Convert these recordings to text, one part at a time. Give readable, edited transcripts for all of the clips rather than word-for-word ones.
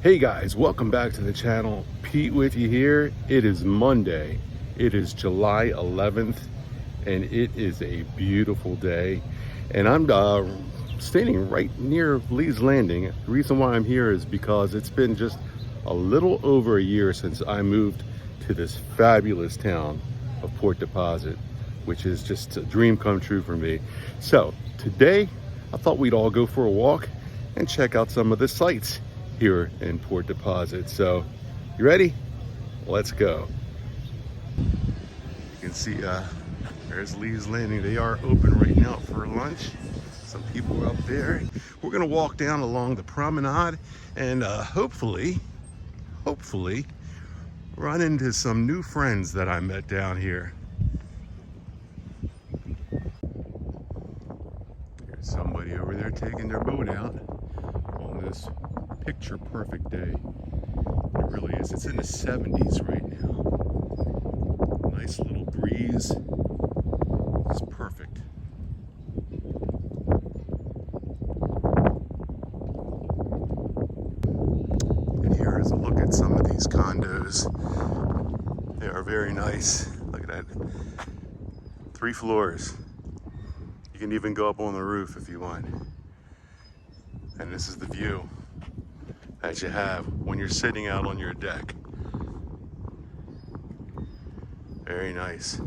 Hey guys, welcome back to the channel. Pete with you here. It is Monday. It is July 11th and it is a beautiful day. And I'm standing right near Lee's Landing. The reason why I'm here is because it's been just a little over a year since I moved to this fabulous town of Port Deposit, which is just a dream come true for me. So today I thought we'd all go for a walk and check out some of the sights here in Port Deposit. So you ready? Let's go. You can see there's Lee's Landing. They are open right now for lunch. Some people are up there. We're gonna walk down along the promenade and hopefully run into some new friends that I met down here. There's somebody over there taking their boat out on this picture perfect day. It really is. It's in the 70s right now. Nice little breeze. It's perfect. And here is a look at some of these condos. They are very nice. Look at that. 3 floors. You can even go up on the roof if you want. And this is the view that you have when you're sitting out on your deck. Very nice.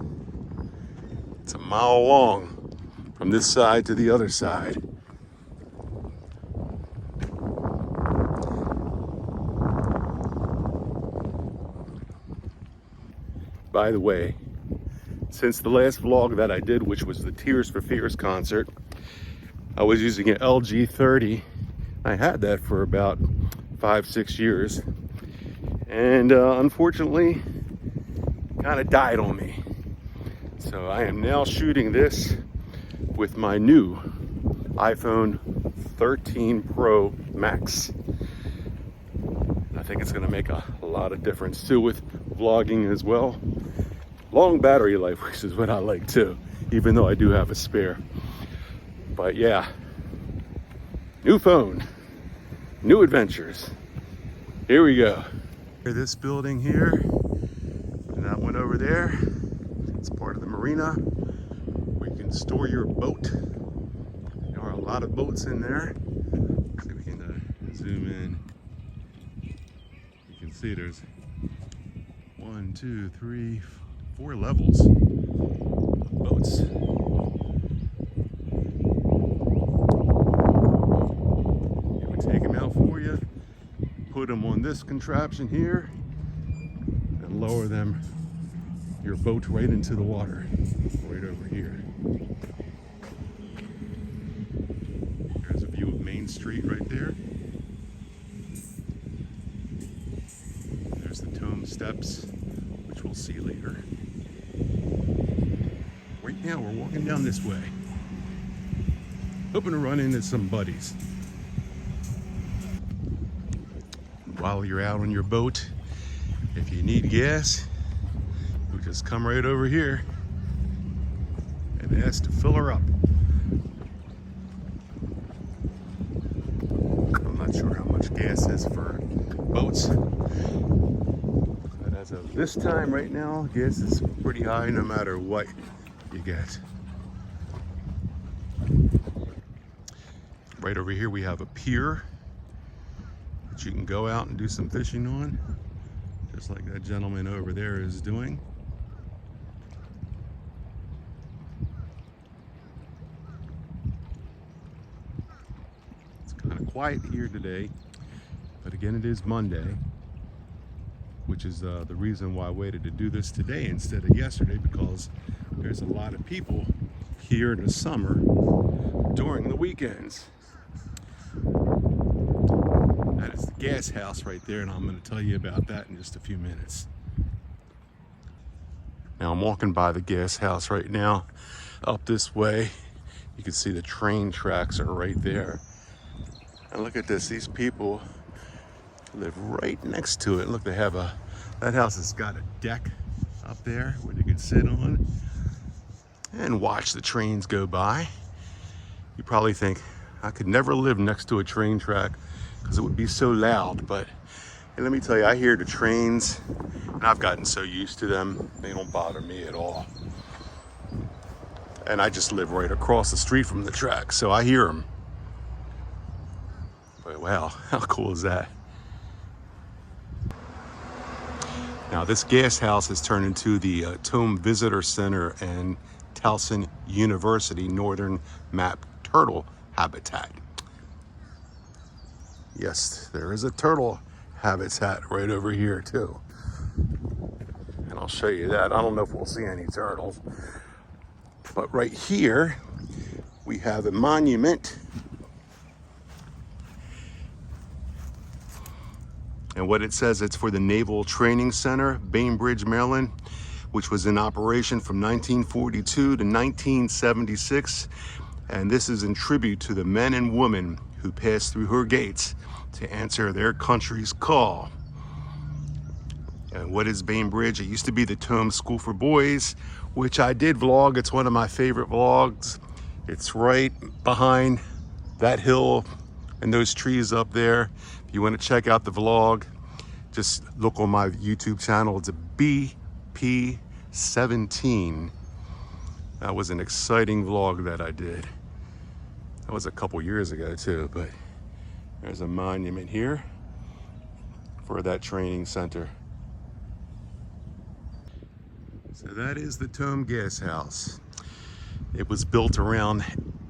It's a mile long from this side to the other side. By the way, since the last vlog that I did, which was the Tears for Fears concert, I was using an LG 30. I had that for about 5-6 years, and unfortunately kind of died on me. So I am now shooting this with my new iPhone 13 Pro Max. I think it's going to make a lot of difference too with vlogging as well. Long battery life, which is what I like too, even though I do have a spare. But yeah, new phone, new adventures. Here we go. This building here, and that one over there, it's part of the marina where you can store your boat. There are a lot of boats in there. Let's see if we can zoom in. You can see there's 1, 2, 3, 4 levels of boats. Take them out for you, put them on this contraption here, and lower them, your boat, right into the water, right over here. There's a view of Main Street right there. There's the Tome Steps, which we'll see later. Right now we're walking down this way, hoping to run into some buddies. While you're out on your boat, if you need gas, you just come right over here and ask to fill her up. I'm not sure how much gas is for boats, but as of this time right now, gas is pretty high no matter what you get. Right over here we have a pier that you can go out and do some fishing on, just like that gentleman over there is doing. It's kind of quiet here today, but again, it is Monday, which is the reason why I waited to do this today instead of yesterday, because there's a lot of people here in the summer during the weekends. That is the gas house right there, and I'm going to tell you about that in just a few minutes. Now I'm walking by the gas house right now. Up this way, you can see the train tracks are right there. And look at this, these people live right next to it. Look, they have that house has got a deck up there where they can sit on and watch the trains go by. You probably think, I could never live next to a train track because it would be so loud. But hey, let me tell you, I hear the trains, and I've gotten so used to them, they don't bother me at all. And I just live right across the street from the track, so I hear them. But wow, how cool is that? Now this gas house has turned into the Tome Visitor Center and Towson University Northern Map Turtle Habitat. Yes, there is a turtle habitat right over here too. And I'll show you that. I don't know if we'll see any turtles. But right here, we have a monument. And what it says, it's for the Naval Training Center, Bainbridge, Maryland, which was in operation from 1942 to 1976. And this is in tribute to the men and women who passed through her gates to answer their country's call. And what is Bainbridge? It used to be the Tome School for Boys, which I did vlog. It's one of my favorite vlogs. It's right behind that hill and those trees up there. If you want to check out the vlog, just look on my YouTube channel. It's a BP17. That was an exciting vlog that I did. That was a couple years ago too, but there's a monument here for that training center. So that is the Tome Gas House. It was built around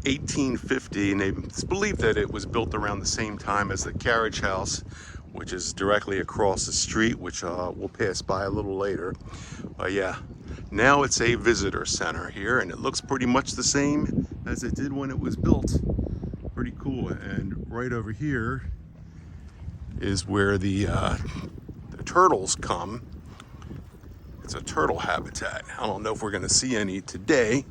1850, and it's believed that it was built around the same time as the Carriage House, which is directly across the street, which we'll pass by a little later. But yeah, now it's a visitor center here, and it looks pretty much the same as it did when it was built. Pretty cool. And right over here is where the turtles come. It's a turtle habitat. I don't know if we're going to see any today.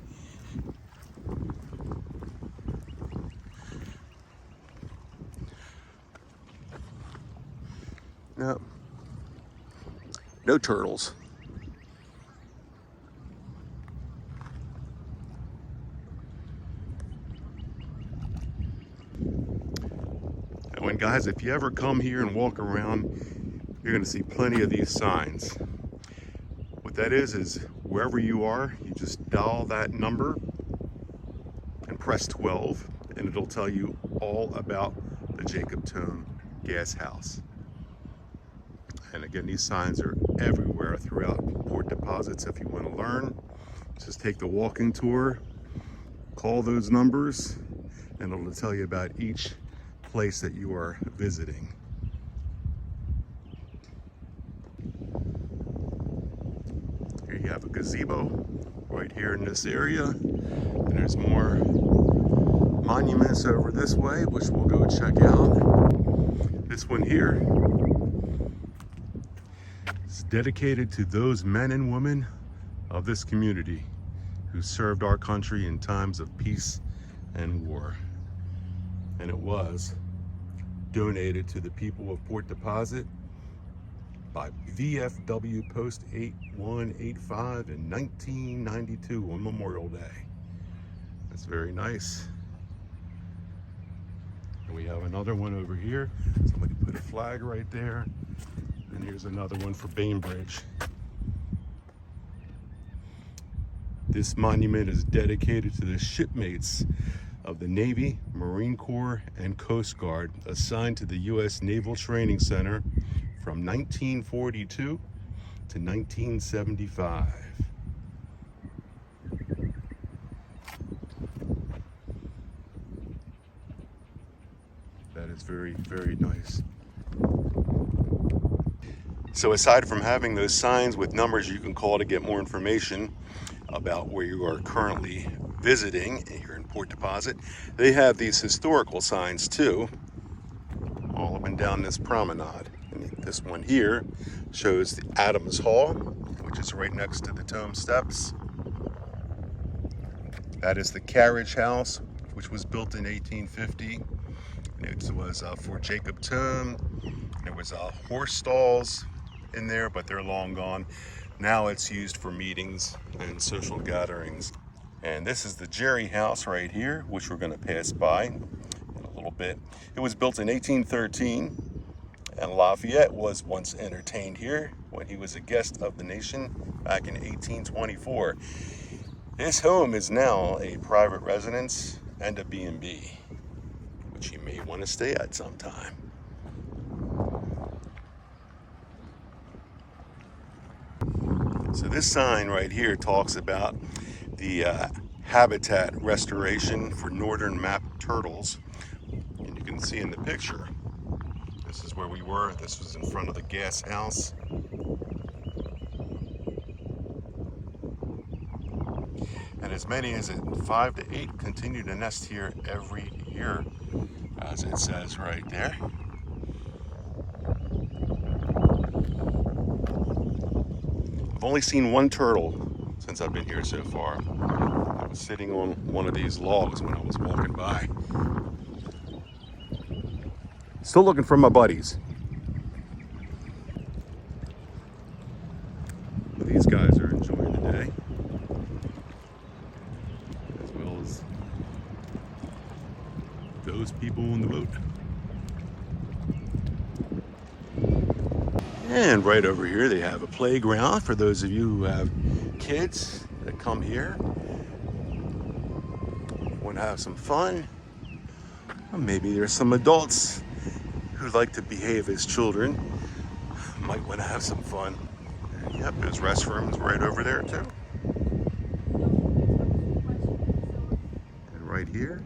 No. No turtles. And guys, if you ever come here and walk around, you're going to see plenty of these signs. What that is wherever you are, you just dial that number and press 12, and it'll tell you all about the Jacob Tome Gas House. And again, these signs are everywhere throughout port deposits. If you want to learn, just take the walking tour, call those numbers, and it'll tell you about each place that you are visiting. Here you have a gazebo right here in this area, and there's more monuments over this way, which we'll go check out. This one here is dedicated to those men and women of this community who served our country in times of peace and war. And it was donated to the people of Port Deposit by VFW Post 8185 in 1992 on Memorial Day. That's very nice. And we have another one over here. Somebody put a flag right there. And here's another one for Bainbridge. This monument is dedicated to the shipmates of the Navy, Marine Corps, and Coast Guard assigned to the U.S. Naval Training Center from 1942 to 1975. That is very, very nice. So aside from having those signs with numbers you can call to get more information about where you are currently visiting here in Port Deposit, they have these historical signs too, all up and down this promenade. And this one here shows the Adams Hall, which is right next to the Tome Steps. That is the Carriage House, which was built in 1850. It was for Jacob Tome. There was horse stalls in there, but they're long gone. Now it's used for meetings and social gatherings. And this is the Jerry House right here, which we're going to pass by in a little little bit. It was built in 1813, and Lafayette was once entertained here when he was a guest of the nation back in 1824. This home is now a private residence and a B&B, which you may want to stay at sometime. So this sign right here talks about the habitat restoration for northern map turtles. And you can see in the picture, this is where we were. This was in front of the gas house. And as many as 5 to 8 continue to nest here every year, as it says right there. I've only seen one turtle since I've been here so far. I was sitting on one of these logs when I was walking by. Still looking for my buddies. These guys are enjoying the day, as well as those people on the boat. And right over here they have a playground for those of you who have kids that come here, want to have some fun. Or maybe there's some adults who like to behave as children, might want to have some fun. And yep, there's restrooms right over there too. And right here,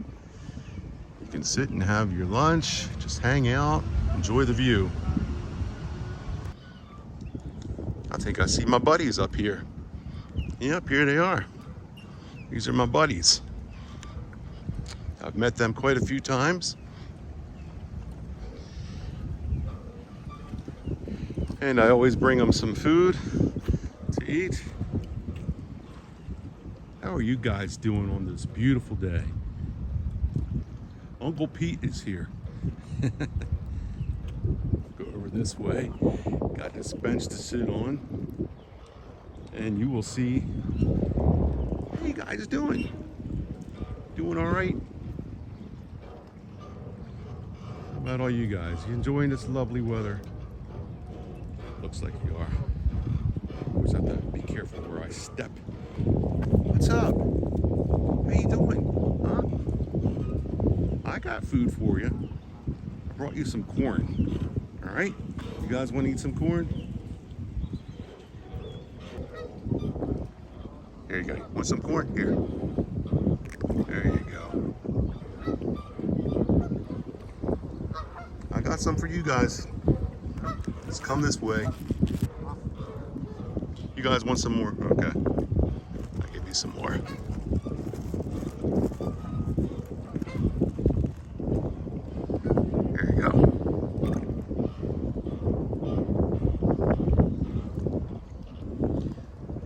you can sit and have your lunch, just hang out, enjoy the view. I think I see my buddies up here. Yep, here they are. These are my buddies. I've met them quite a few times. And I always bring them some food to eat. How are you guys doing on this beautiful day? Uncle Pete is here. Go over this way. Got this bench to sit on. And you will see, how you guys doing? Doing all right? How about all you guys? You enjoying this lovely weather? Looks like you are. Always have to be careful where I step. What's up? How you doing? Huh? I got food for you. I brought you some corn. All right? You guys want to eat some corn? Here you go. Want some corn? Here. There you go. I got some for you guys. Let's come this way. You guys want some more? Okay. I'll give you some more. There you go.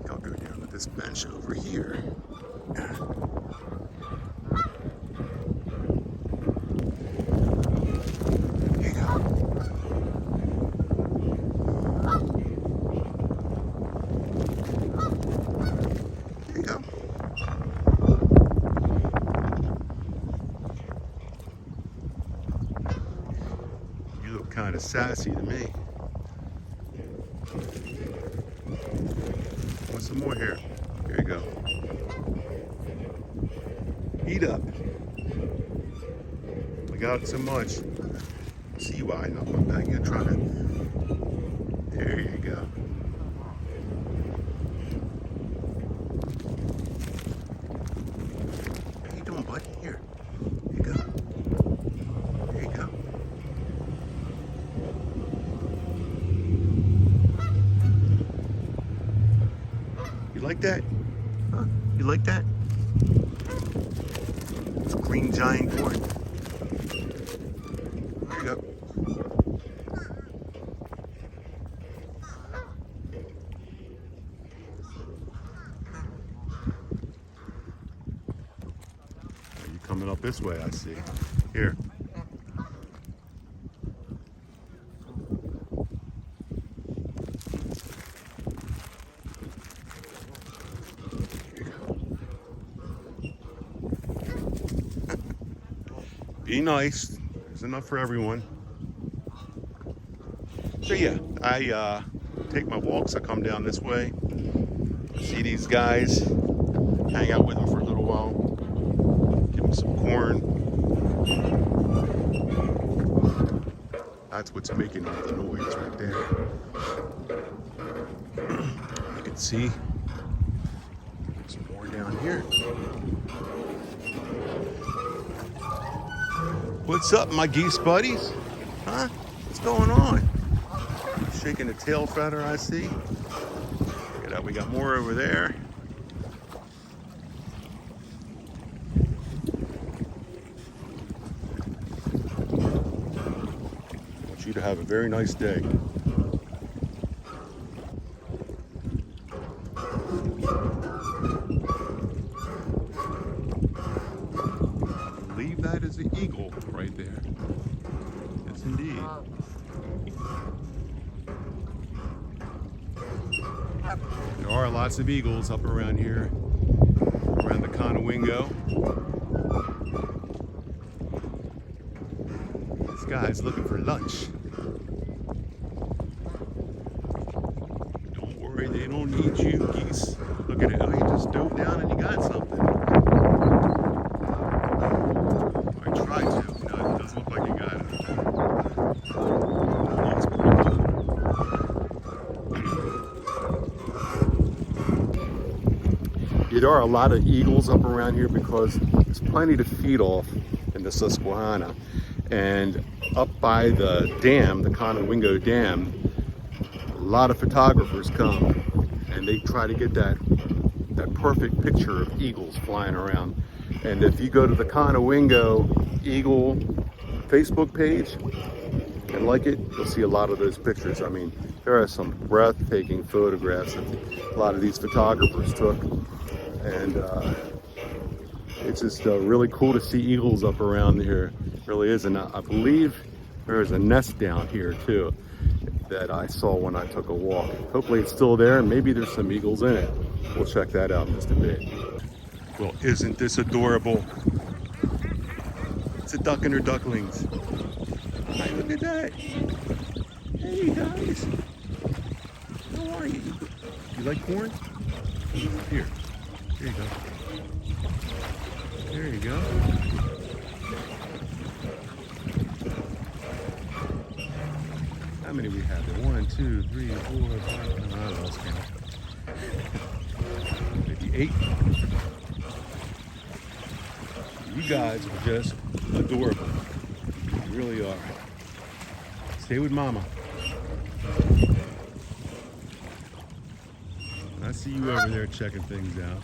I'll go down to this bench over here. Kind of sassy to me. Want some more here? Here you go. Eat up. We got so much. See you eyeing up my back. You're trying to. There you go. How you doing, bud? Here. Here you go. There you go. You like that? Huh? You like that? It's green giant corn. There you go. You coming up this way, I see. Here. Be nice. There's enough for everyone. So yeah, I take my walks. I come down this way, see these guys, hang out with them for a little while, give them some corn. That's what's making all the noise right there. You can see some more down here. What's up, my geese buddies? Huh? What's going on? Shaking a tail feather, I see. Look at that, we got more over there. I want you to have a very nice day. I believe that is the eagle right there. Yes, indeed. There are lots of eagles up around here, around the Conowingo. This guy's looking for lunch. Don't worry, they don't need you, geese. Look at it. Oh, you just dove down and you got something. I tried to. No, it doesn't look like you got it. There are a lot of eagles up around here because there's plenty to feed off in the Susquehanna. And up by the dam, the Conowingo Dam, a lot of photographers come and they try to get that perfect picture of eagles flying around. And if you go to the Conowingo Eagle Facebook page and like it, you'll see a lot of those pictures. I mean, there are some breathtaking photographs that a lot of these photographers took. And it's just really cool to see eagles up around here. It really is. And I believe there's a nest down here too that I saw when I took a walk. Hopefully it's still there and maybe there's some eagles in it. We'll check that out in just a bit. Well, isn't this adorable? It's a duck and her ducklings. Hi, look at that. Hey guys. How are you? You like corn? Here. There you go. There you go. How many we have there? 1, 2, 3, 4, 5. No, I lost count. Maybe 8. You guys are just adorable. You really are. Stay with Mama. I see you over there checking things out.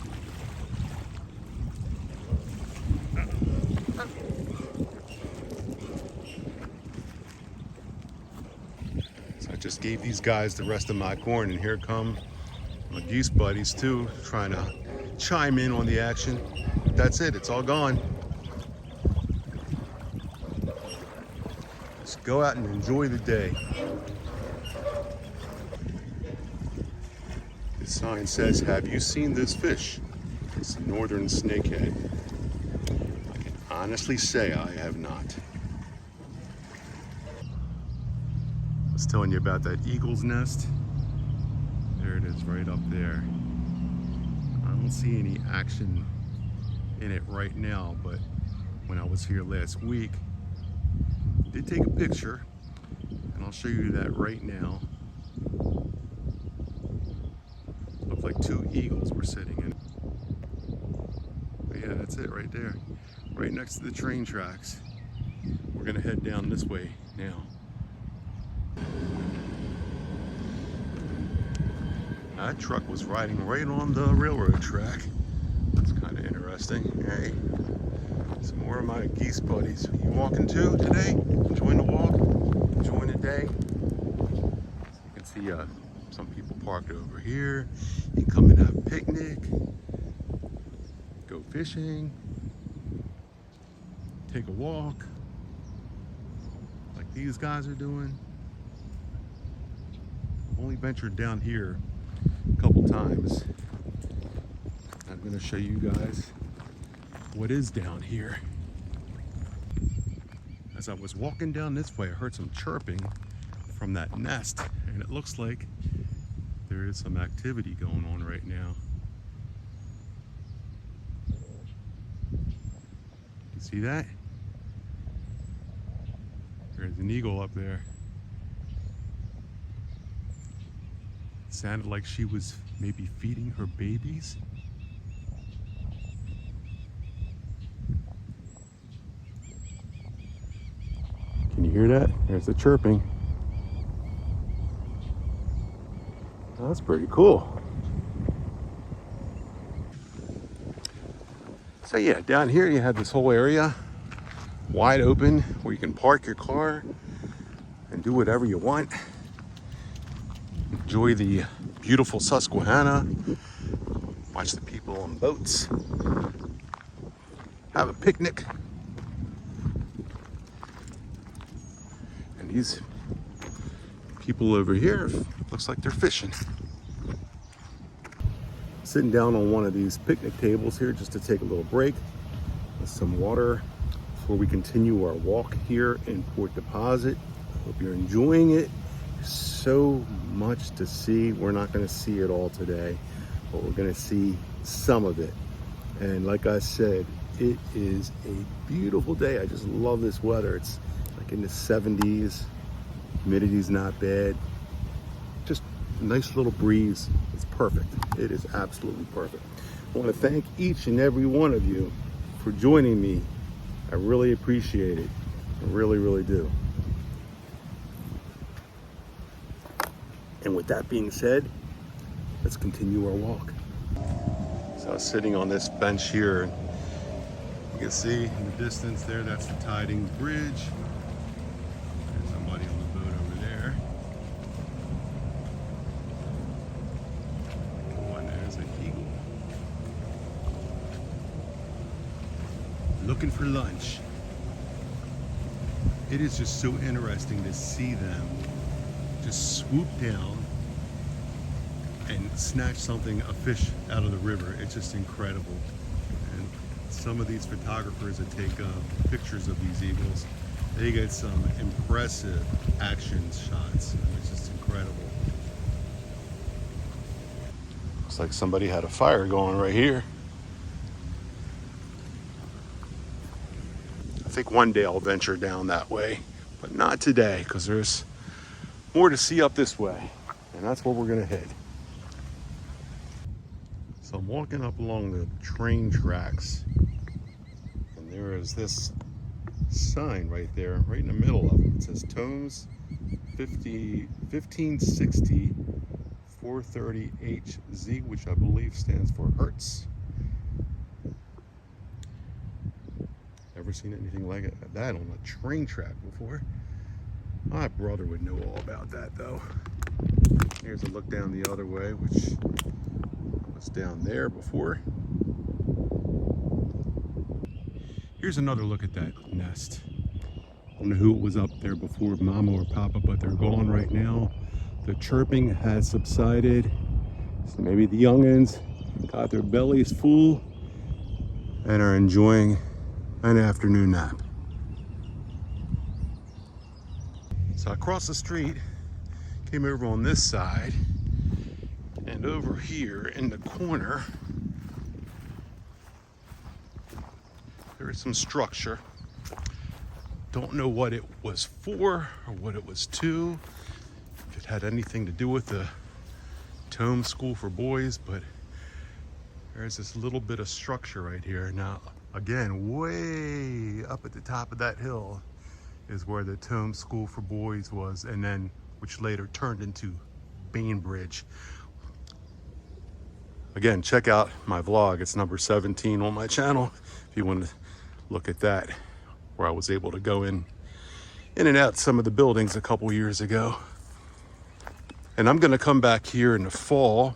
So I just gave these guys the rest of my corn, and here come my geese buddies too, trying to chime in on the action. But that's it, it's all gone. Just go out and enjoy the day. The sign says, "Have you seen this fish?" It's a northern snakehead. I can honestly say I have not. I was telling you about that eagle's nest. There it is right up there. I don't see any action in it right now, but when I was here last week, I did take a picture, and I'll show you that right now. Looked like 2 eagles were sitting in it. But yeah, that's it right there. Right next to the train tracks. We're gonna head down this way now. That truck was riding right on the railroad track. That's kind of interesting. Hey, some more of my geese buddies. You walking too today? Enjoying the walk? Enjoying the day? You can see some people parked over here. You can come and have a picnic, go fishing, take a walk, like these guys are doing. I've only ventured down here a couple times. I'm gonna show you guys what is down here. as I was walking down this way, I heard some chirping from that nest, and it looks like there is some activity going on right now. You see that? There's an eagle up there. It sounded like she was maybe feeding her babies. Can you hear that? There's the chirping. Oh, that's pretty cool. So yeah, down here you have this whole area wide open where you can park your car and do whatever you want. Enjoy the beautiful Susquehanna, watch the people on boats, have a picnic. And these people over here, looks like they're fishing. Sitting down on one of these picnic tables here just to take a little break with some water before we continue our walk here in Port Deposit. Hope you're enjoying it. So much to see. We're not going to see it all today, but we're going to see some of it. And like I said, it is a beautiful day. I just love this weather. It's like in the 70s. Humidity's not bad. Just a nice little breeze. It's perfect. It is absolutely perfect. I want to thank each and every one of you for joining me. I really appreciate it. I really, really do. And with that being said, let's continue our walk. So I was sitting on this bench here, and you can see in the distance there, that's the Tidings Bridge. There's somebody on the boat over there. Oh, and there's an eagle. Looking for lunch. It is just so interesting to see them just swoop down and snatch something, a fish, out of the river. It's just incredible. And some of these photographers that take pictures of these eagles, they get some impressive action shots. It's just incredible. Looks like somebody had a fire going right here. I think one day I'll venture down that way, but not today, because there's more to see up this way, and that's where we're gonna head. So I'm walking up along the train tracks, and there is this sign right there, right in the middle of it. It says Tomes 1560 430 HZ, which I believe stands for Hertz. Never seen anything like that on a train track before. My brother would know all about that though. Here's a look down the other way, which was down there before. Here's another look at that nest. I don't know who it was up there before, Mama or Papa, but they're gone right now. The chirping has subsided. So maybe the youngins got their bellies full and are enjoying an afternoon nap. So I crossed the street, came over on this side, and over here in the corner, there is some structure. Don't know what it was for or what it was to, if it had anything to do with the Tome School for Boys, but there's this little bit of structure right here. Now, again, way up at the top of that hill is where the Tome School for Boys was, and then which later turned into Bainbridge. Again, check out my vlog. It's number 17 on my channel if you want to look at that, where I was able to go in and out some of the buildings a couple years ago. And I'm gonna come back here in the fall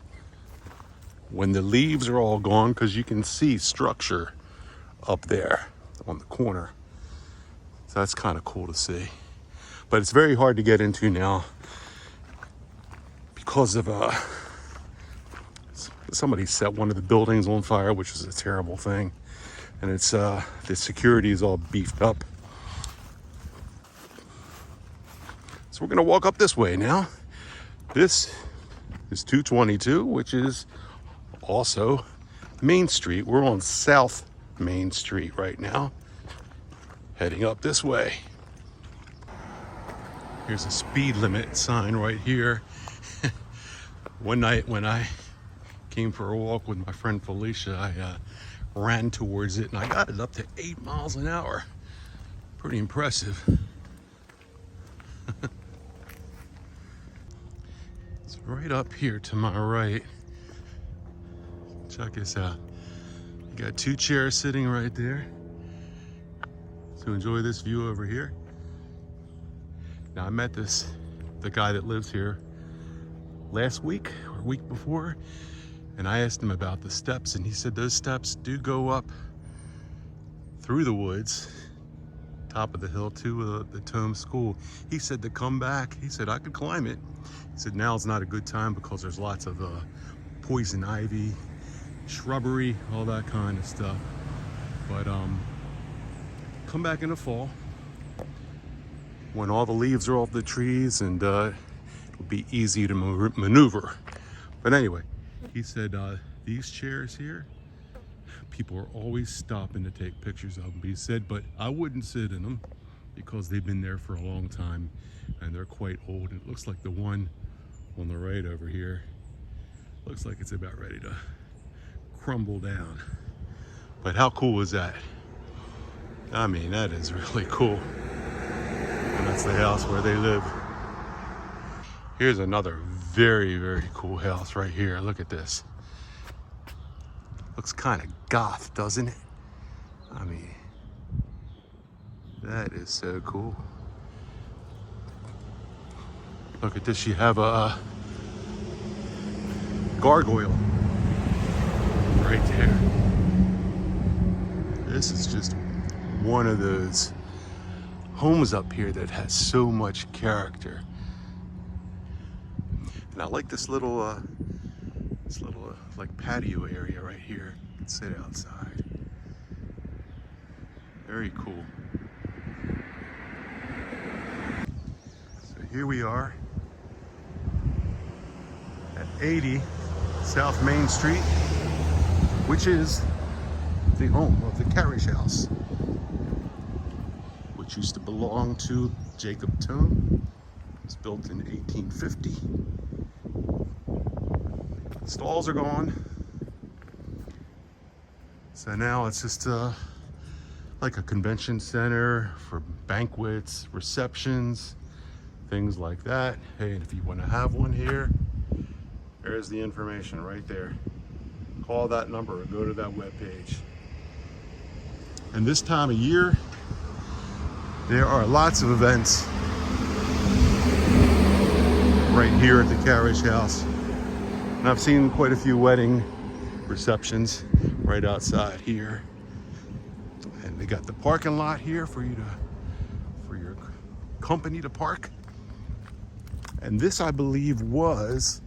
when the leaves are all gone, because you can see structure up there on the corner. So that's kind of cool to see. But it's very hard to get into now because of somebody set one of the buildings on fire, which is a terrible thing. And it's the security is all beefed up. So we're gonna walk up this way now. This is 222, which is also Main Street. We're on South Main Street right now, heading up this way. Here's a speed limit sign right here. One night when I came for a walk with my friend Felicia, I ran towards it and I got it up to 8 miles an hour. Pretty impressive. It's right up here to my right. Check this out. You got 2 chairs sitting right there to enjoy this view over here. Now I met the guy that lives here last week or week before, and I asked him about the steps, and he said those steps do go up through the woods, top of the hill to the Tome School. He said to come back, he said I could climb it. He said now's not a good time because there's lots of poison ivy, shrubbery, all that kind of stuff. But come back in the fall when all the leaves are off the trees and it'll be easy to maneuver. But anyway, he said these chairs here, people are always stopping to take pictures of them. He said, but I wouldn't sit in them because they've been there for a long time and they're quite old. It looks like the one on the right over here looks like it's about ready to crumble down. But how cool is that? I mean, that is really cool. And that's the house where they live. Here's another very, very cool house right here. Look at this. Looks kind of goth, doesn't it? I mean, that is so cool. Look at this, you have a gargoyle right there. This is just one of those homes up here that has so much character. And I like this little like patio area right here. You can sit outside. Very cool. So here we are at 80 South Main Street, which is the home of the carriage house, which used to belong to Jacob Tome. It was built in 1850. The stalls are gone. So now it's just like a convention center for banquets, receptions, things like that. Hey, and if you want to have one here, there's the information right there. Call that number or go to that webpage. And this time of year, there are lots of events right here at the carriage house. And I've seen quite a few wedding receptions right outside here. And they got the parking lot here for your company to park. And this, I believe, was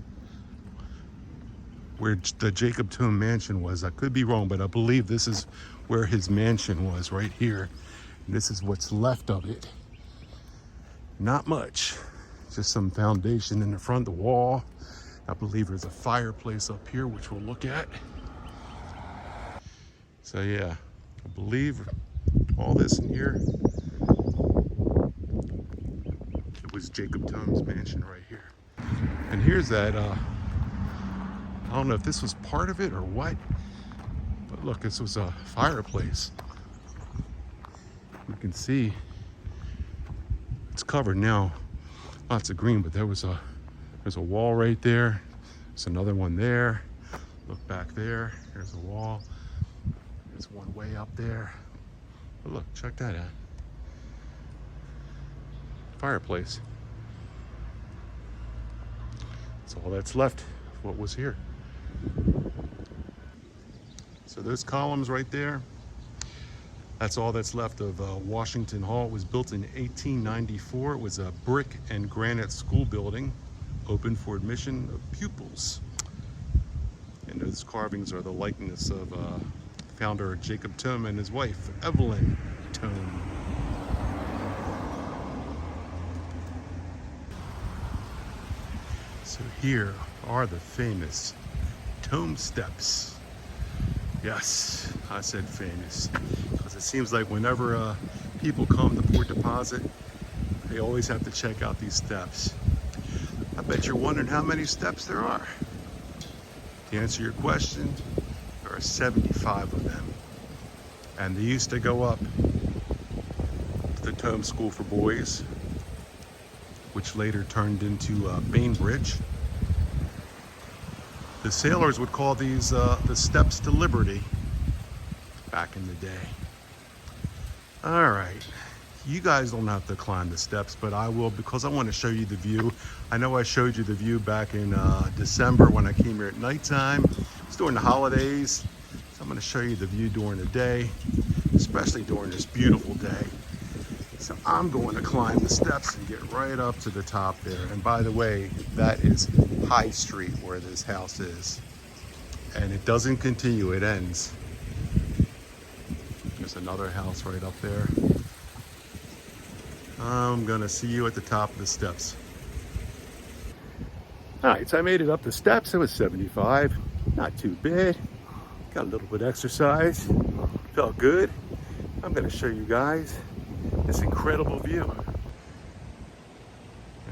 where the Jacob Tome mansion was. I could be wrong, but I believe this is where his mansion was, right here. And this is what's left of it. Not much, just some foundation in the front of the wall. I believe there's a fireplace up here, which we'll look at. So yeah, I believe all this in here, it was Jacob Tome's mansion right here. And here's that, I don't know if this was part of it or what, but look, this was a fireplace. You can see it's covered now, lots of green, but there's a wall right there. There's another one there. Look back there, there's a wall. There's one way up there. But look, check that out. Fireplace. That's all that's left of what was here. So those columns right there, that's all that's left of Washington Hall. It was built in 1894. It was a brick and granite school building, open for admission of pupils. And those carvings are the likeness of founder Jacob Tome and his wife, Evelyn Tome. So here are the famous Tome Steps. Yes, I said famous, because it seems like whenever people come to Port Deposit, they always have to check out these steps. I bet you're wondering how many steps there are. To answer your question, there are 75 of them. And they used to go up to the Tome School for Boys, which later turned into Bainbridge. The sailors would call these the steps to liberty back in the day. All right, you guys don't have to climb the steps, but I will, because I want to show you the view. I know I showed you the view back in December when I came here at nighttime. It's during the holidays, so I'm going to show you the view during the day, especially during this beautiful day. So I'm going to climb the steps and get right up to the top there. And by the way, that is High Street where this house is. And it doesn't continue, it ends. There's another house right up there. I'm gonna see you at the top of the steps. All right, so I made it up the steps. It was 75, not too bad. Got a little bit of exercise, felt good. I'm gonna show you guys this incredible view.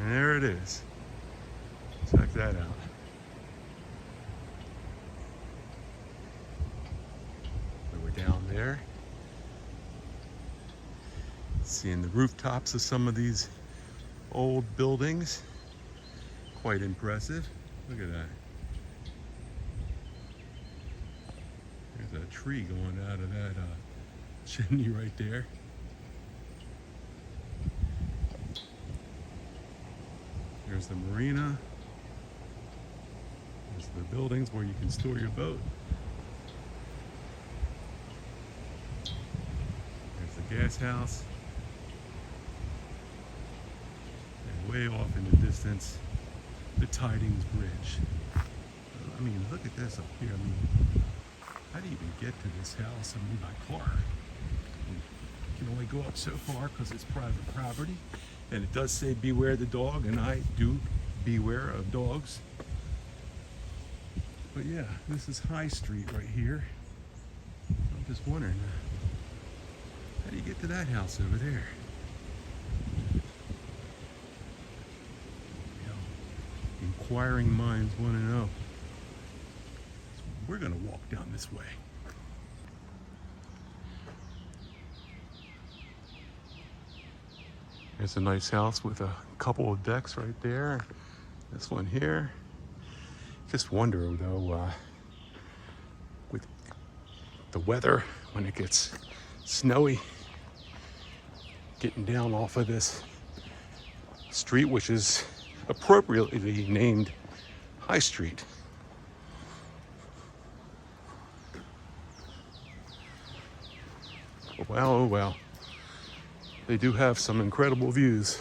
And there it is. Check that out. We're down there. Seeing the rooftops of some of these old buildings. Quite impressive. Look at that. There's a tree going out of that chimney right there. There's the marina. There's the buildings where you can store your boat. There's the gas house. And way off in the distance, the Tidings Bridge. I mean, look at this up here. I mean, how do you even get to this house? I mean, by car. You can only go up so far because it's private property. And it does say beware the dog, and I do beware of dogs. But yeah, this is High Street right here. I'm just wondering, how do you get to that house over there? You know, inquiring minds want to know. So we're gonna walk down this way. There's a nice house with a couple of decks right there. This one here. Just wonder though, with the weather, when it gets snowy, getting down off of this street, which is appropriately named High Street. Well, oh well. They do have some incredible views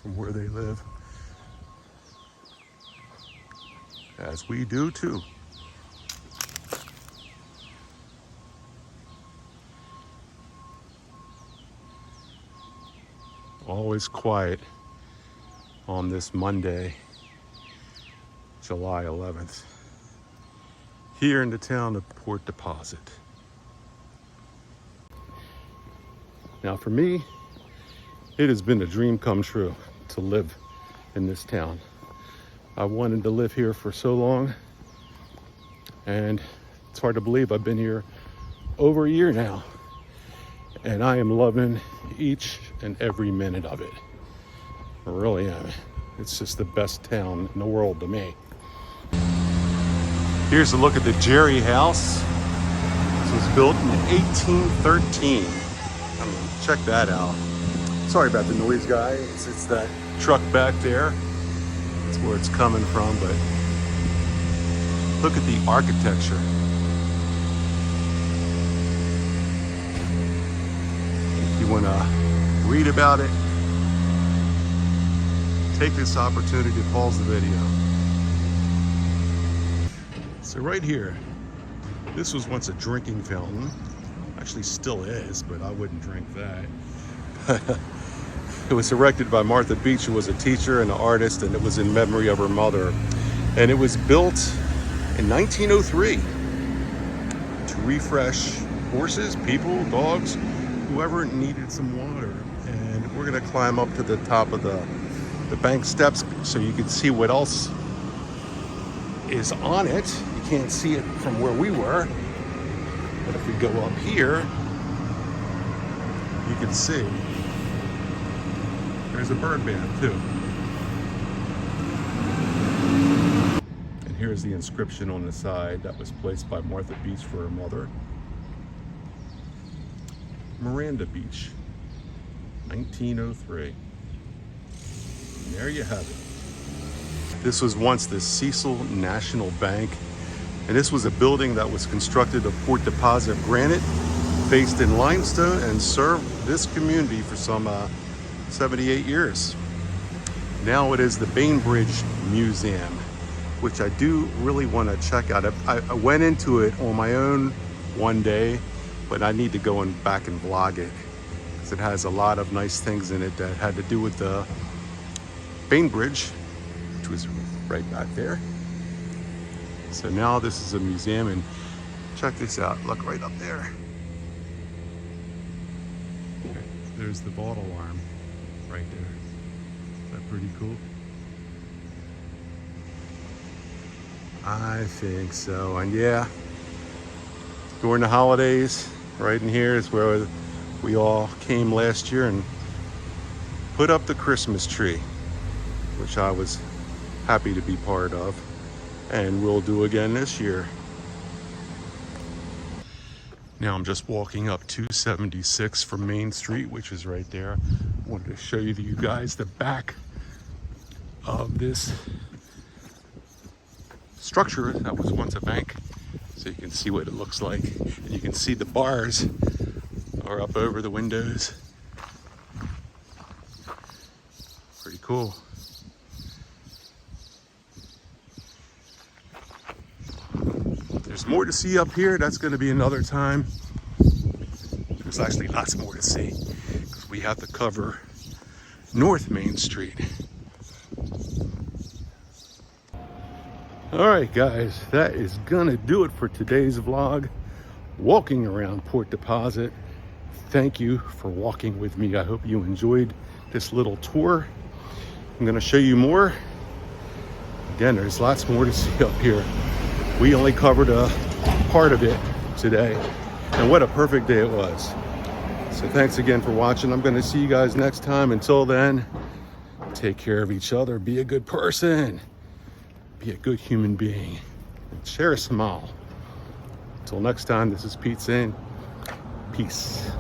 from where they live, as we do too. Always quiet on this Monday, July 11th, here in the town of Port Deposit. Now for me, it has been a dream come true to live in this town. I wanted to live here for so long, and it's hard to believe I've been here over a year now, and I am loving each and every minute of it. I really am. It's just the best town in the world to me. Here's a look at the Jerry House. This was built in 1813. I mean, check that out. Sorry about the noise, guys. It's that truck back there. That's where it's coming from, but look at the architecture. If you want to read about it, take this opportunity to pause the video. So right here, this was once a drinking fountain. Actually still is, but I wouldn't drink that. It was erected by Martha Beach, who was a teacher and an artist, and it was in memory of her mother. And it was built in 1903 to refresh horses, people, dogs, whoever needed some water. And we're gonna climb up to the top of the bank steps so you can see what else is on it. You can't see it from where we were, but if we go up here, you can see there's a bird band too. And here's the inscription on the side that was placed by Martha Beach for her mother. Miranda Beach, 1903. And there you have it. This was once the Cecil National Bank, and this was a building that was constructed of Port Deposit granite, faced in limestone, and served this community for some 78 years. Now it is the Bainbridge Museum, which I do really want to check out. I went into it on my own one day, but I need to go back and vlog it because it has a lot of nice things in it that had to do with the Bainbridge, which was right back there. So now this is a museum, and check this out. Look right up there. Okay, there's the vault alarm right there. Is that pretty cool? I think so. And yeah, during the holidays, right in here is where we all came last year and put up the Christmas tree, which I was happy to be part of, and we'll do again this year. Now I'm just walking up 276 from Main Street, which is right there. I wanted to show you guys the back of this structure that was once a bank, so you can see what it looks like. And you can see the bars are up over the windows. Pretty cool. There's more to see up here. That's going to be another time. There's actually lots more to see because we have to cover North Main Street. All right, guys, that is gonna do it for today's vlog, walking around Port Deposit. Thank you for walking with me. I hope you enjoyed this little tour. I'm gonna show you more. Again, there's lots more to see up here. We only covered a part of it today, and what a perfect day it was. So thanks again for watching. I'm gonna see you guys next time. Until then, take care of each other, be a good person. Be a good human being. Share a smile. Until next time, this is Pete saying peace.